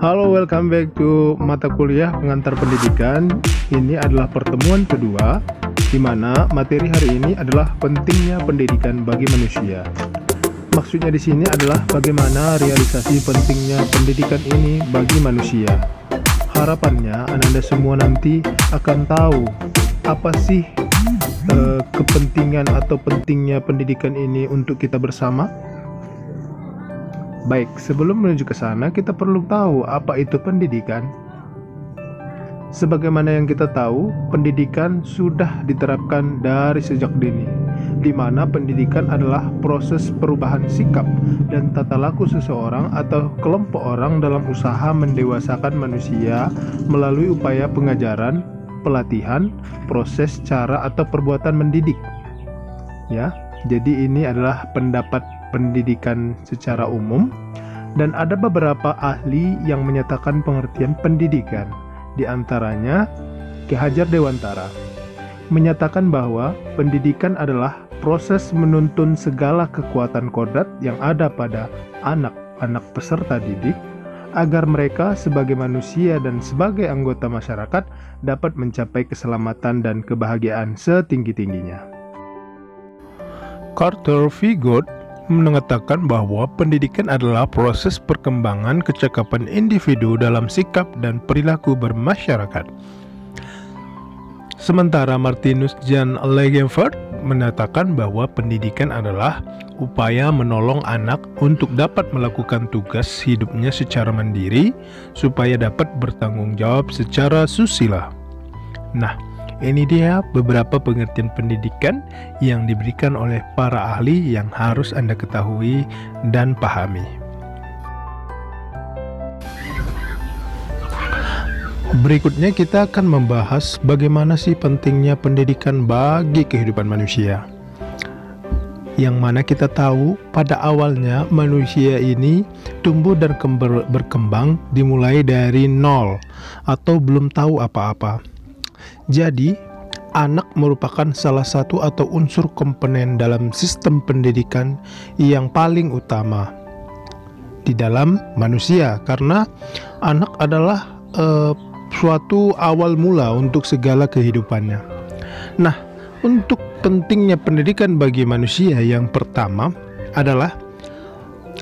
Halo, welcome back to mata kuliah pengantar pendidikan. Ini adalah pertemuan kedua, di mana materi hari ini adalah pentingnya pendidikan bagi manusia. Maksudnya di sini adalah bagaimana realisasi pentingnya pendidikan ini bagi manusia. Harapannya Anda semua nanti akan tahu apa sih kepentingan atau pentingnya pendidikan ini untuk kita bersama. Baik, sebelum menuju ke sana, kita perlu tahu apa itu pendidikan. Sebagaimana yang kita tahu, pendidikan sudah diterapkan dari sejak dini, di mana pendidikan adalah proses perubahan sikap dan tata laku seseorang atau kelompok orang dalam usaha mendewasakan manusia melalui upaya pengajaran, pelatihan, proses, cara, atau perbuatan mendidik. Ya, jadi ini adalah pendapat pendidikan secara umum, dan ada beberapa ahli yang menyatakan pengertian pendidikan. Di antaranya Ki Hajar Dewantara menyatakan bahwa pendidikan adalah proses menuntun segala kekuatan kodrat yang ada pada anak-anak peserta didik agar mereka sebagai manusia dan sebagai anggota masyarakat dapat mencapai keselamatan dan kebahagiaan setinggi-tingginya. Carter V. Good mengatakan bahwa pendidikan adalah proses perkembangan kecakapan individu dalam sikap dan perilaku bermasyarakat. Sementara Martinus Jan Legenfeld menyatakan bahwa pendidikan adalah upaya menolong anak untuk dapat melakukan tugas hidupnya secara mandiri supaya dapat bertanggung jawab secara susila. Nah, ini dia beberapa pengertian pendidikan yang diberikan oleh para ahli yang harus Anda ketahui dan pahami. Berikutnya kita akan membahas bagaimana sih pentingnya pendidikan bagi kehidupan manusia. Yang mana kita tahu pada awalnya manusia ini tumbuh dan berkembang dimulai dari nol atau belum tahu apa-apa. Jadi, anak merupakan salah satu atau unsur komponen dalam sistem pendidikan yang paling utama di dalam manusia, karena anak adalah suatu awal mula untuk segala kehidupannya. Nah, untuk pentingnya pendidikan bagi manusia, yang pertama adalah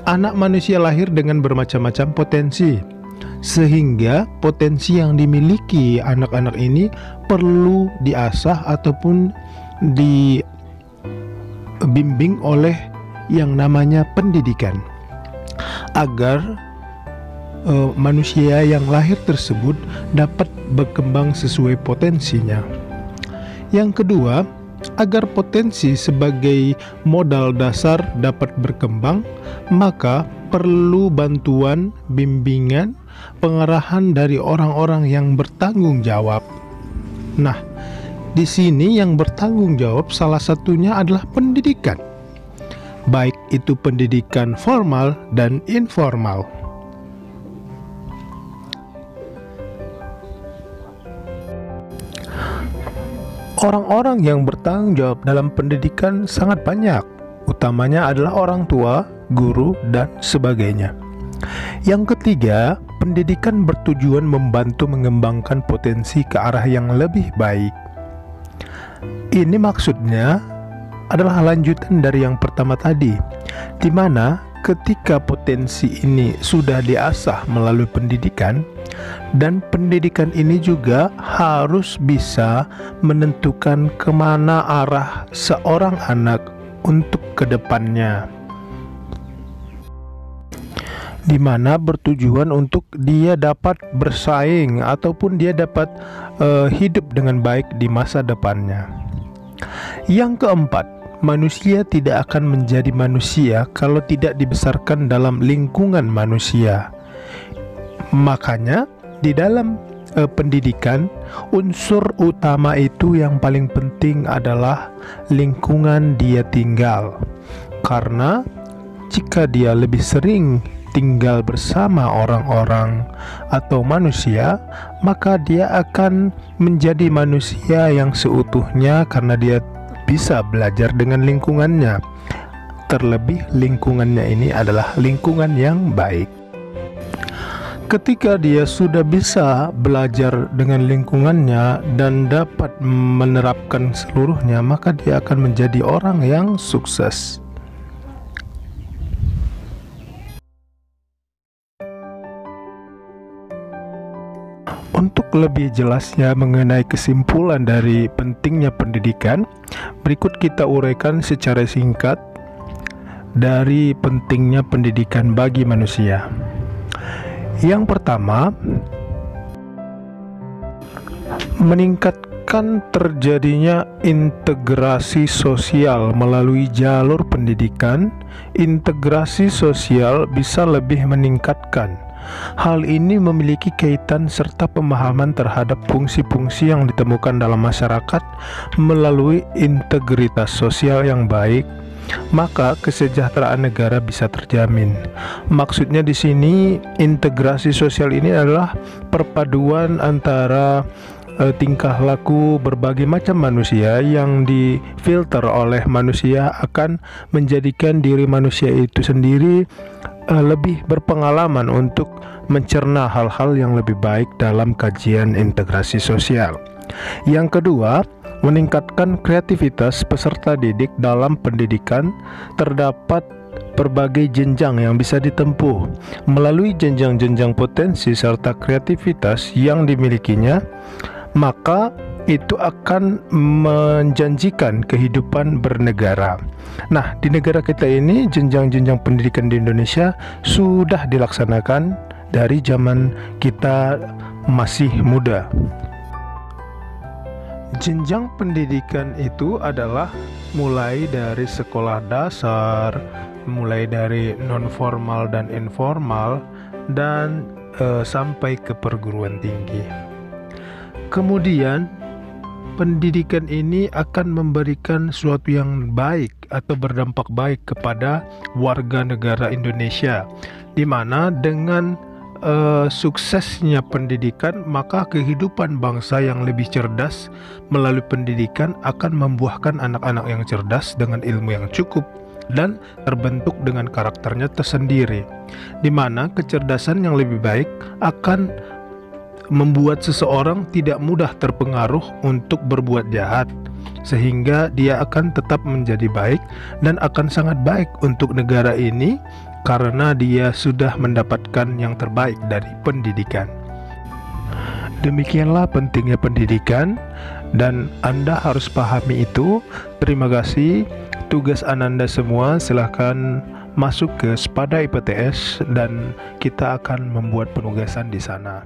anak manusia lahir dengan bermacam-macam potensi, sehingga potensi yang dimiliki anak-anak ini perlu diasah ataupun dibimbing oleh yang namanya pendidikan agar manusia yang lahir tersebut dapat berkembang sesuai potensinya. Yang kedua, agar potensi sebagai modal dasar dapat berkembang, maka perlu bantuan, bimbingan, pengarahan dari orang-orang yang bertanggung jawab. Nah, di sini yang bertanggung jawab salah satunya adalah pendidikan, baik itu pendidikan formal dan informal. Orang-orang yang bertanggung jawab dalam pendidikan sangat banyak, utamanya adalah orang tua, guru, dan sebagainya. Yang ketiga, pendidikan bertujuan membantu mengembangkan potensi ke arah yang lebih baik. Ini maksudnya adalah lanjutan dari yang pertama tadi, di mana ketika potensi ini sudah diasah melalui pendidikan, dan pendidikan ini juga harus bisa menentukan kemana arah seorang anak untuk kedepannya, di mana bertujuan untuk dia dapat bersaing ataupun dia dapat hidup dengan baik di masa depannya. Yang keempat, manusia tidak akan menjadi manusia kalau tidak dibesarkan dalam lingkungan manusia. Makanya di dalam pendidikan, unsur utama itu yang paling penting adalah lingkungan dia tinggal. Karena jika dia lebih sering tinggal bersama orang-orang atau manusia, maka dia akan menjadi manusia yang seutuhnya karena dia bisa belajar dengan lingkungannya. Terlebih lingkungannya ini adalah lingkungan yang baik. Ketika dia sudah bisa belajar dengan lingkungannya dan dapat menerapkan seluruhnya, maka dia akan menjadi orang yang sukses. Untuk lebih jelasnya mengenai kesimpulan dari pentingnya pendidikan, berikut kita uraikan secara singkat dari pentingnya pendidikan bagi manusia. Yang pertama, meningkatkan terjadinya integrasi sosial melalui jalur pendidikan. Integrasi sosial bisa lebih meningkatkan. Hal ini memiliki kaitan serta pemahaman terhadap fungsi-fungsi yang ditemukan dalam masyarakat melalui integritas sosial yang baik, maka kesejahteraan negara bisa terjamin. Maksudnya di sini integrasi sosial ini adalah perpaduan antara tingkah laku berbagai macam manusia yang difilter oleh manusia akan menjadikan diri manusia itu sendiri lebih berpengalaman untuk mencerna hal-hal yang lebih baik dalam kajian integrasi sosial. Yang kedua, meningkatkan kreativitas peserta didik dalam pendidikan. Terdapat berbagai jenjang yang bisa ditempuh. Melalui jenjang-jenjang potensi serta kreativitas yang dimilikinya, maka itu akan menjanjikan kehidupan bernegara. Nah, di negara kita ini jenjang-jenjang pendidikan di Indonesia sudah dilaksanakan dari zaman kita masih muda. Jenjang pendidikan itu adalah mulai dari sekolah dasar, mulai dari non-formal dan informal, dan sampai ke perguruan tinggi. Kemudian pendidikan ini akan memberikan sesuatu yang baik atau berdampak baik kepada warga negara Indonesia, di mana dengan suksesnya pendidikan, maka kehidupan bangsa yang lebih cerdas melalui pendidikan akan membuahkan anak-anak yang cerdas dengan ilmu yang cukup dan terbentuk dengan karakternya tersendiri, di mana kecerdasan yang lebih baik akan membuat seseorang tidak mudah terpengaruh untuk berbuat jahat, sehingga dia akan tetap menjadi baik dan akan sangat baik untuk negara ini karena dia sudah mendapatkan yang terbaik dari pendidikan. Demikianlah pentingnya pendidikan dan Anda harus pahami itu. Terima kasih. Tugas Ananda semua silahkan masuk ke Spada IPTS dan kita akan membuat penugasan di sana.